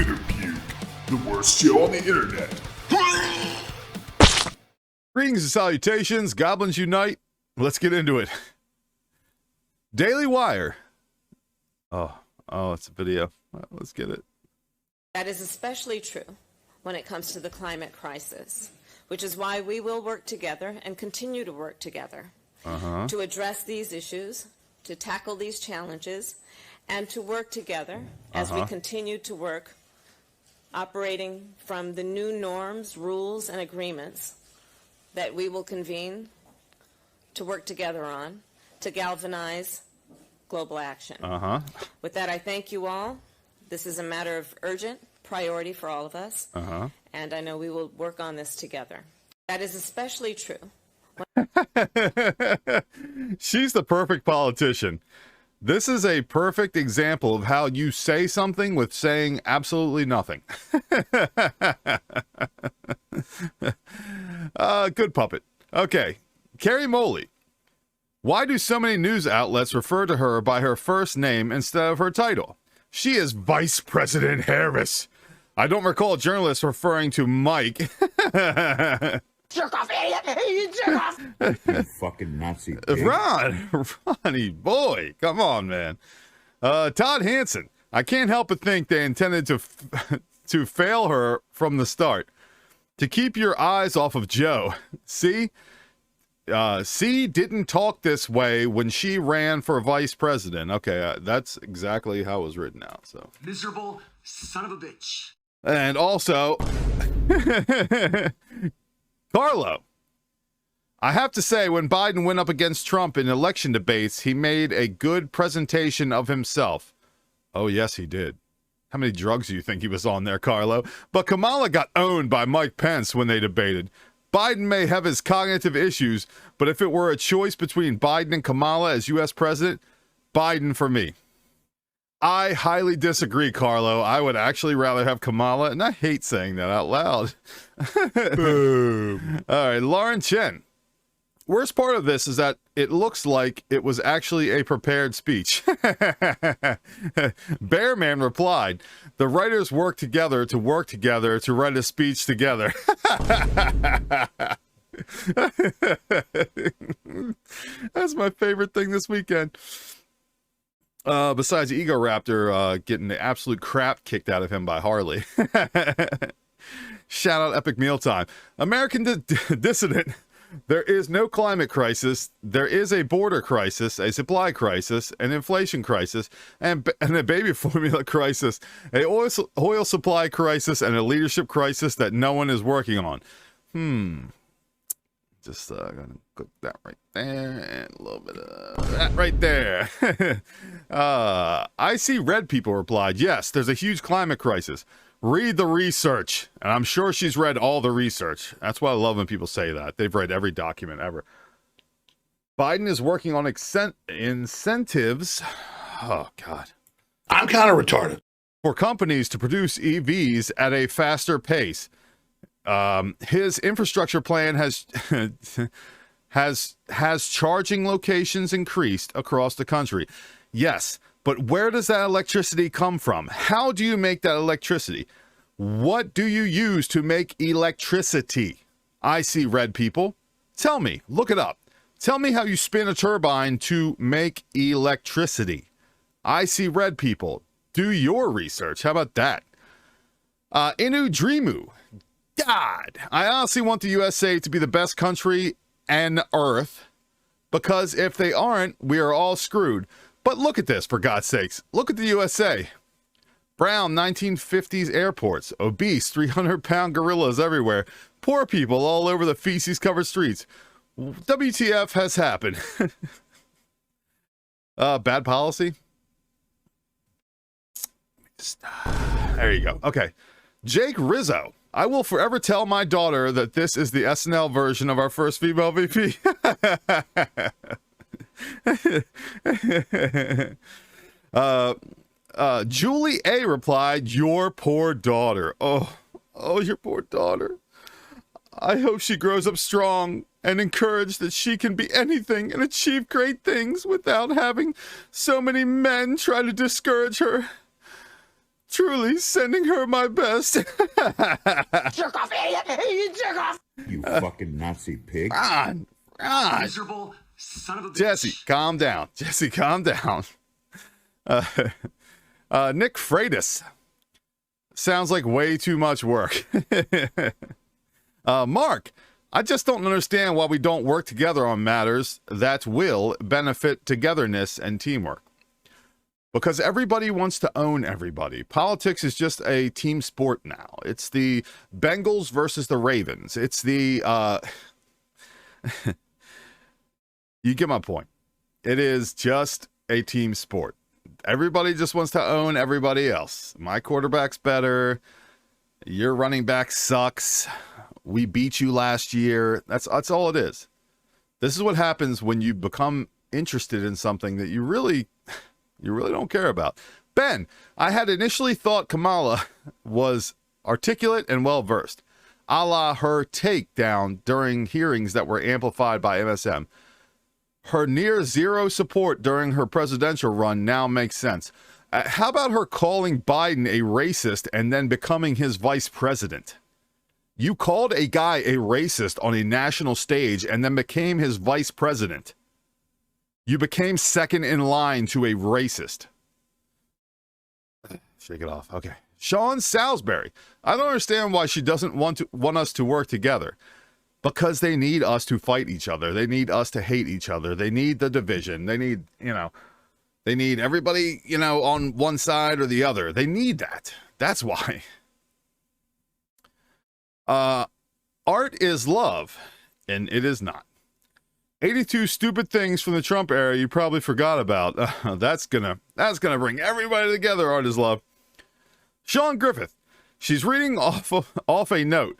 Twitter Puke, the worst show on the internet. Greetings and salutations, goblins unite. Let's get into it. Daily Wire. Oh, it's a video. Let's get it. That is especially true when it comes to the climate crisis, which is why we will work together and continue to work together to address these issues, to tackle these challenges, and to work together as we continue to work operating from the new norms, rules, and agreements that we will convene to work together on to galvanize global action. With that, I thank you all. This is a matter of urgent priority for all of us, and I know we will work on this together. That is especially true. She's the perfect politician. This is a perfect example of how you say something with saying absolutely nothing. Good puppet. Okay, Carrie Moley. Why do so many news outlets refer to her by her first name instead of her title? She is Vice President Harris. I don't recall journalists referring to Mike. Jerk off, idiot! You jerk off! You fucking Nazi. Ronnie, boy, come on, man. Todd Hansen. I can't help but think they intended to fail her from the start. To keep your eyes off of Joe. See, didn't talk this way when she ran for vice president. Okay, that's exactly how it was written out. So Miserable son of a bitch. And also, Carlo. I have to say, when Biden went up against Trump in election debates, he made a good presentation of himself. Oh, yes, he did. How many drugs do you think he was on there, Carlo? But Kamala got owned by Mike Pence when they debated. Biden may have his cognitive issues, but if it were a choice between Biden and Kamala as U.S. president, Biden for me. I highly disagree, Carlo. I would actually rather have Kamala, and I hate saying that out loud. Boom. All right, Lauren Chen. Worst part of this is that it looks like it was actually a prepared speech. Bearman replied, the writers work together to write a speech together. That's my favorite thing this weekend. Besides Ego Raptor getting the absolute crap kicked out of him by Harley. Shout out Epic Mealtime. American Dissident. There is no climate crisis. There is a border crisis, a supply crisis, an inflation crisis, and a baby formula crisis, a oil supply crisis, and a leadership crisis that no one is working on. Just gonna click that right there, and a little bit of that right there. I see red people replied, yes, there's a huge climate crisis. Read the research. And I'm sure she's read all the research. That's why I love when people say that. They've read every document ever. Biden is working on incentives. Oh, God. I'm kind of retarded. For companies to produce EVs at a faster pace. His infrastructure plan has charging locations increased across the country. Yes. But where does that electricity come from? How do you make that electricity? What do you use to make electricity? I see red people. Tell me, look it up. Tell me how you spin a turbine to make electricity. I see red people. Do your research. How about that? Inu Dreamu. God, I honestly want the USA to be the best country on earth, because if they aren't, we are all screwed. But look at this, for God's sakes. Look at the USA. Brown 1950s airports. Obese 300-pound gorillas everywhere. Poor people all over the feces-covered streets. WTF has happened? Bad policy? There you go. Okay. Jake Rizzo. I will forever tell my daughter that this is the SNL version of our first female VP. Julie A replied, your poor daughter. Oh, your poor daughter. I hope she grows up strong and encouraged that she can be anything and achieve great things without having so many men try to discourage her. Truly sending her my best. Jerk off, idiot! You jerk off! You fucking Nazi pig. Ron. Miserable son of a bitch. Jesse, calm down. Jesse, calm down. Nick Freitas. Sounds like way too much work. Mark, I just don't understand why we don't work together on matters that will benefit togetherness and teamwork. Because everybody wants to own everybody. Politics is just a team sport now. It's the Bengals versus the Ravens. It's the, you get my point. It is just a team sport. Everybody just wants to own everybody else. My quarterback's better. Your running back sucks. We beat you last year. That's all it is. This is what happens when you become interested in something that you really don't care about. Ben, I had initially thought Kamala was articulate and well-versed, a la her takedown during hearings that were amplified by MSM. Her near zero support during her presidential run now makes sense. How about her calling Biden a racist and then becoming his vice president? You called a guy a racist on a national stage and then became his vice president. You became second in line to a racist. Shake it off. Okay. Sean Salisbury. I don't understand why she doesn't want us to work together. Because they need us to fight each other. They need us to hate each other. They need the division. They need, they need everybody, on one side or the other. They need that. That's why. Art is love, and it is not. 82 stupid things from the Trump era you probably forgot about. That's gonna bring everybody together. Art is love. Sean Griffith. She's reading off a note.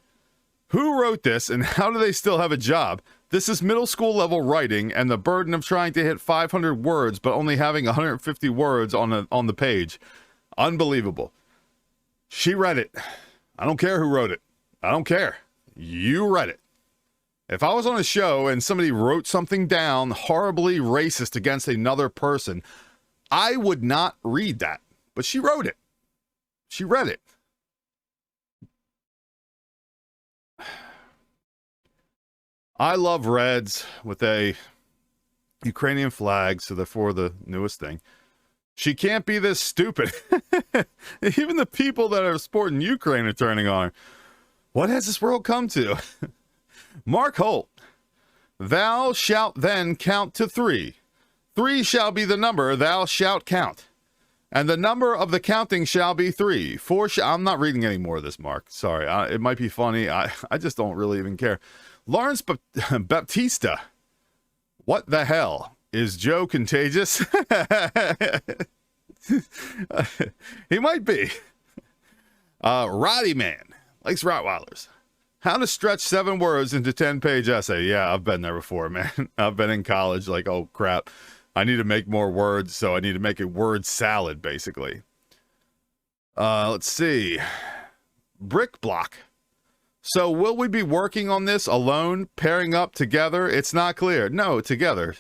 Who wrote this and how do they still have a job? This is middle school level writing and the burden of trying to hit 500 words but only having 150 words on the page. Unbelievable. She read it. I don't care who wrote it. I don't care. You read it. If I was on a show and somebody wrote something down horribly racist against another person, I would not read that. But she wrote it. She read it. I love Reds with a Ukrainian flag, so therefore the newest thing. She can't be this stupid. Even the people that are supporting Ukraine are turning on her. What has this world come to? Mark Holt. Thou shalt then count to 3. 3 shall be the number thou shalt count. And the number of the counting shall be 3. 4 I'm not reading any more of this, Mark. Sorry. It might be funny. I just don't really even care. Lawrence Baptista. What the hell? Is Joe contagious? He might be. Roddy Man. Likes Rottweilers. How to stretch 7 words into 10-page essay. Yeah, I've been there before, man. I've been in college like, oh, crap. I need to make more words, so I need to make a word salad, basically. Let's see. Brick Block. So will we be working on this alone, pairing up together? It's not clear. No, together.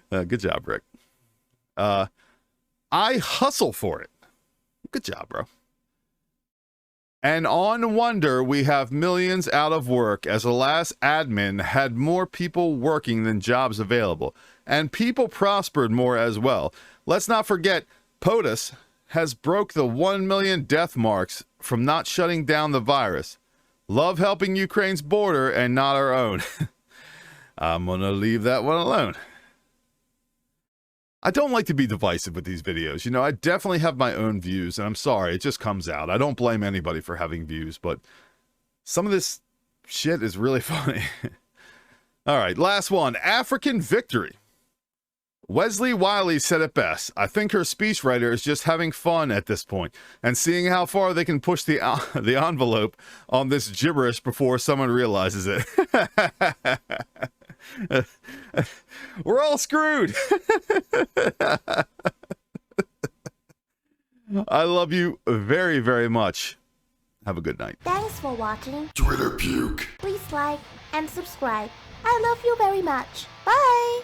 Good job, Rick. I hustle for it. Good job, bro. And on wonder, we have millions out of work as the last admin had more people working than jobs available. And people prospered more as well. Let's not forget, POTUS has broke the 1 million death marks from not shutting down the virus. Love helping Ukraine's border and not our own. I'm going to leave that one alone. I don't like to be divisive with these videos. I definitely have my own views, and I'm sorry, it just comes out. I don't blame anybody for having views, but some of this shit is really funny. All right, last one. African Victory. Wesley Wiley said it best. I think her speechwriter is just having fun at this point and seeing how far they can push the envelope on this gibberish before someone realizes it. We're all screwed. I love you very, very much. Have a good night. Thanks for watching. Twitter puke. Please like and subscribe. I love you very much. Bye.